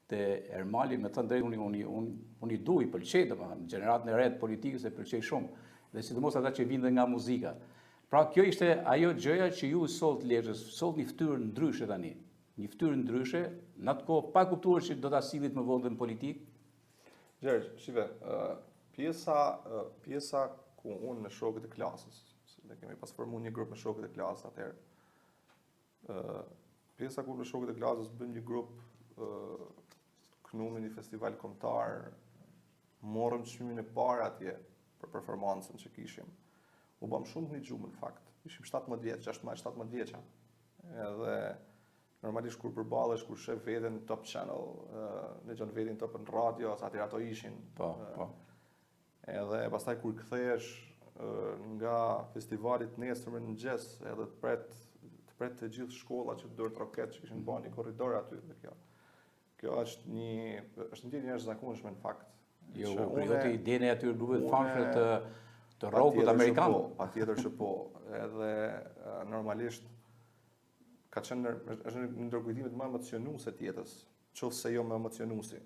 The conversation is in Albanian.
te Ermali, me thënë drejt, unë i du, i pëlqej, domethënë, gjeneratën e re të politikës e pëlqej shumë, dhe sidomos ata që vinë nga muzika. Pra kjo ishte ajo gjëja që ju solt Lezhës, solt një fytyrë ndryshe tani. Një fytyrë ndryshe, në atë kohë pa kuptuar që do ta sillit më vonë në politikë. Gjergj, shive, pjesa ku unë me shokët e klasës, se ne kemi pas formuar një grup me shokët e klasës atëherë. Pjesa ku me shokët e klasës bëjmë një grup, kënuam një festival kombëtar, morëm çmimin e parë atje për performancën që kishim. U bëm shumë një gjumë në fakt. Ishim 17 vjeç, 16-17 vjeça. Edhe normalisht kur përballesh, kur shef veten në Top Channel, në John Vedin Top në radio, atëherë ato ishin. Po. Edhe pastaj kur kthehesh nga festivali të nesër në mëngjes, edhe të pret të gjithë shkollat që dorë troket që kishin bërë një korridor aty dhe kjo. Kjo është një gjë e jashtëzakonshme në fakt. Jo, krijote idenë e atyre grupeve të famshme të rockut amerikan. Patjetër që po. Edhe normalisht ka qenë është një ndër kujtimet më emocionuese të jetës, qoftë se jo më emocionuesi.